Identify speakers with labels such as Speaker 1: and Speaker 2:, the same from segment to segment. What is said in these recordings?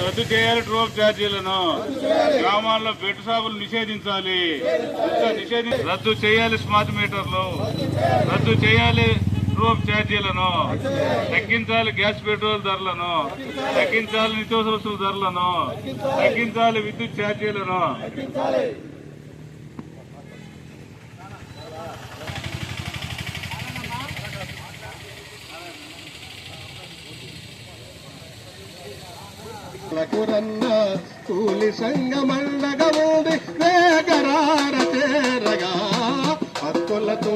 Speaker 1: రద్దు చేయాలి ట్రోల్ ఛార్జీలను, గ్రామాల్లో బెడ్ షాపులు నిషేధించాలి, రద్దు చేయాలి స్మార్ట్ మీటర్లు, రద్దు చేయాలి ట్రోల్ ఛార్జీలను, తగ్గించాలి గ్యాస్ పెట్రోల్ ధరలను, తగ్గించాలి నిత్యావసర వస్తువుల ధరలను, తగ్గించాలి విద్యుత్ ఛార్జీలను.
Speaker 2: కూలి సంగమండగా ఉంది వేగరార చేరగా హక్కులతో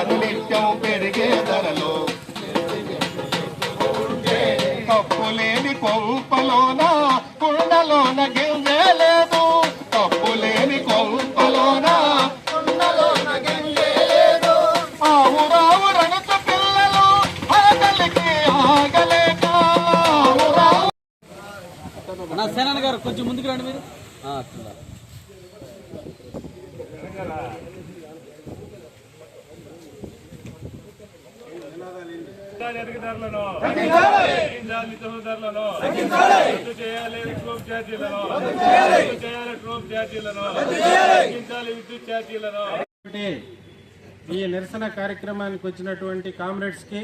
Speaker 2: అనునిత్యం పెరిగే ధరలు కప్పు లేని కొంపలోన కుండలోన గింజలేదు, కప్పు లేని కొంపలోన
Speaker 3: సేన గారు కొంచెం ముందుకు రండి మీరు.
Speaker 4: ఈ నిరసన కార్యక్రమానికి వచ్చినటువంటి కామ్రేడ్స్ కి,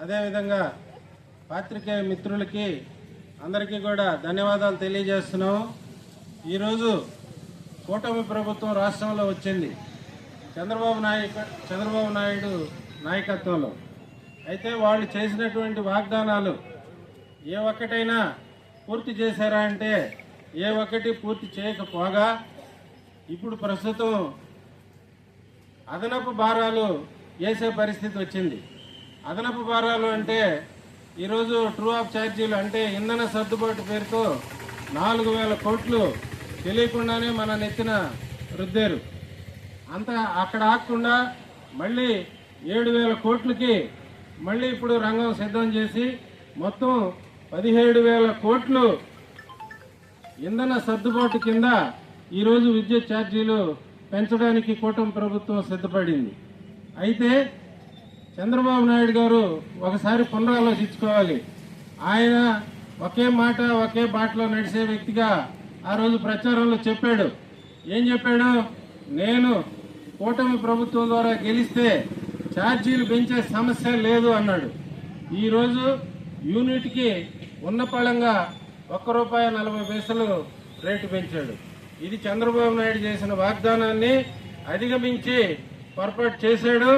Speaker 4: అదేవిధంగా పాత్రికేయ మిత్రులకి అందరికీ కూడా ధన్యవాదాలు తెలియజేస్తున్నాము. ఈరోజు కూటమి ప్రభుత్వం రాష్ట్రంలో వచ్చింది చంద్రబాబు నాయుడు నాయకత్వంలో. అయితే వాళ్ళు చేసినటువంటి వాగ్దానాలు ఏ ఒక్కటైనా పూర్తి చేశారా అంటే ఏ ఒక్కటి పూర్తి చేయకపోగా ఇప్పుడు ప్రస్తుతం అదనపు భారాలు వేసే పరిస్థితి వచ్చింది. అదనపు భారాలు అంటే ఈరోజు ట్రూ ఆఫ్ ఛార్జీలు అంటే ఇంధన సర్దుబాటు పేరుతో 4,000 కోట్లు తెలియకుండానే మన నెత్తిన రుద్దారు. అంతా అక్కడ ఆగకుండా మళ్ళీ 7,000 కోట్లకి మళ్ళీ ఇప్పుడు రంగం సిద్ధం చేసి మొత్తం 17,000 కోట్లు ఇంధన సర్దుబాటు కింద ఈరోజు విద్యుత్ ఛార్జీలు పెంచడానికి కూటమి ప్రభుత్వం సిద్ధపడింది. అయితే చంద్రబాబు నాయుడు గారు ఒకసారి పునరాలోచించుకోవాలి. ఆయన ఒకే మాట ఒకే బాటలో నడిచే వ్యక్తిగా ఆ రోజు ప్రచారంలో చెప్పాడు. ఏం చెప్పాడు? నేను కూటమి ప్రభుత్వం ద్వారా గెలిస్తే ఛార్జీలు పెంచే సమస్య లేదు అన్నాడు. ఈరోజు యూనిట్కి ఉన్న పళంగా ₹1.40 రేటు పెంచాడు. ఇది చంద్రబాబు నాయుడు చేసిన వాగ్దానాన్ని అధిగమించి పొరపాటు చేశాడు.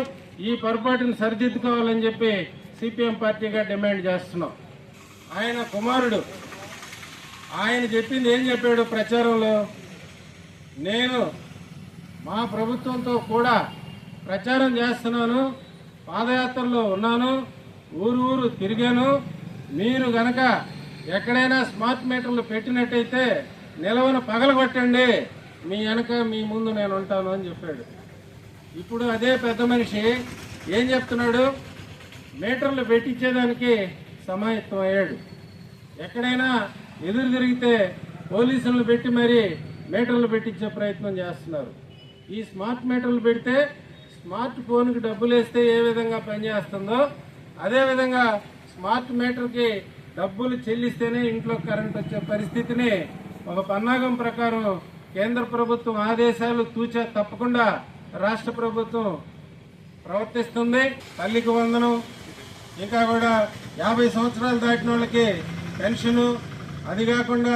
Speaker 4: ఈ పొరపాటును సరిదిద్దుకోవాలని చెప్పి సిపిఎం పార్టీగా డిమాండ్ చేస్తున్నాం. ఆయన కుమారుడు ఆయన చెప్పింది ఏం చెప్పాడు ప్రచారంలో? నేను మా ప్రభుత్వంతో కూడా ప్రచారం చేస్తున్నాను, పాదయాత్రలో ఉన్నాను, ఊరు తిరిగాను, మీరు గనక ఎక్కడైనా స్మార్ట్ మీటర్లు పెట్టినట్టయితే నిలవను పగలగొట్టండి, మీ వెనక మీ ముందు నేను ఉంటాను అని చెప్పాడు. ఇప్పుడు అదే పెద్ద మనిషి ఏం చెప్తున్నాడు? మీటర్లు పెట్టించేదానికి సమాయత్తం అయ్యాడు. ఎక్కడైనా ఎదురు తిరిగితే పోలీసులను పెట్టి మరీ మీటర్లు పెట్టించే ప్రయత్నం చేస్తున్నారు. ఈ స్మార్ట్ మీటర్లు పెడితే స్మార్ట్ ఫోన్కి డబ్బులు వేస్తే ఏ విధంగా పనిచేస్తుందో అదేవిధంగా స్మార్ట్ మీటర్కి డబ్బులు చెల్లిస్తేనే ఇంట్లో కరెంట్ వచ్చే పరిస్థితిని ఒక పన్నాగం ప్రకారం కేంద్ర ప్రభుత్వం ఆదేశాలు తూచా తప్పకుండా రాష్ట్ర ప్రభుత్వం ప్రవర్తిస్తుంది. తల్లికి వందనం, ఇంకా కూడా 50 సంవత్సరాలు దాటిన వాళ్ళకి పెన్షను, అది కాకుండా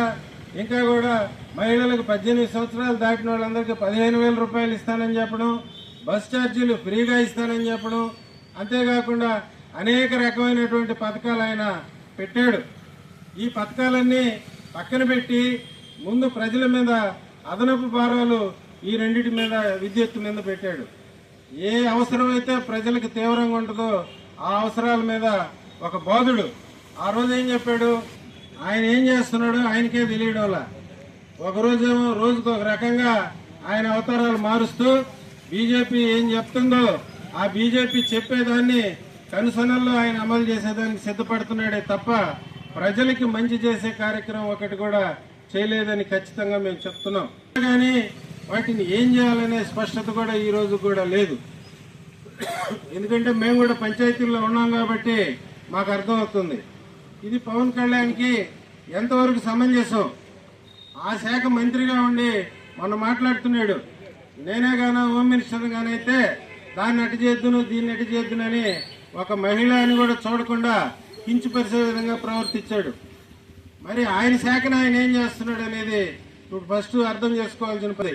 Speaker 4: ఇంకా కూడా మహిళలకు 18 సంవత్సరాలు దాటిన వాళ్ళందరికీ 15,000 రూపాయలు ఇస్తానని చెప్పడం, బస్ ఛార్జీలు ఫ్రీగా ఇస్తానని చెప్పడం, అంతేకాకుండా అనేక రకమైనటువంటి పథకాలు ఆయన పెట్టాడు. ఈ పథకాలన్నీ పక్కన పెట్టి ముందు ప్రజల మీద అదనపు భారాలు ఈ రెండింటి మీద విద్యుత్ మీద పెట్టాడు. ఏ అవసరమైతే ప్రజలకు తీవ్రంగా ఉంటుందో ఆ అవసరాల మీద ఒక బోధుడు ఆ రోజు ఏం చెప్పాడు? ఆయన ఏం చేస్తున్నాడో ఆయనకే తెలియడంలా. ఒకరోజేమో రోజుకు ఒక రకంగా ఆయన అవతారాలు మారుస్తూ బీజేపీ ఏం చెప్తుందో ఆ బీజేపీ చెప్పేదాన్ని కనుసనల్లో ఆయన అమలు చేసేదానికి సిద్ధపడుతున్నాడే తప్ప ప్రజలకి మంచి చేసే కార్యక్రమం ఒకటి కూడా చేయలేదని ఖచ్చితంగా మేము చెప్తున్నాం. కానీ వాటిని ఏం చేయాలనే స్పష్టత కూడా ఈ రోజు కూడా లేదు. ఎందుకంటే మేము కూడా పంచాయతీల్లో ఉన్నాం కాబట్టి మాకు అర్థమవుతుంది ఇది పవన్ కళ్యాణ్కి ఎంతవరకు సమంజసం. ఆ శాఖ మంత్రిగా ఉండి మొన్న మాట్లాడుతున్నాడు, నేనే గానా హోమ్ మినిస్టర్ గానైతే దాన్ని అటు చేద్దును దీన్ని అటు చేద్దునని ఒక మహిళ అని కూడా చూడకుండా కించపరిచే విధంగా ప్రవర్తించాడు. మరి ఆయన శాఖను ఆయన ఏం చేస్తున్నాడు అనేది ఇప్పుడు ఫస్ట్ అర్థం చేసుకోవాల్సిన పని.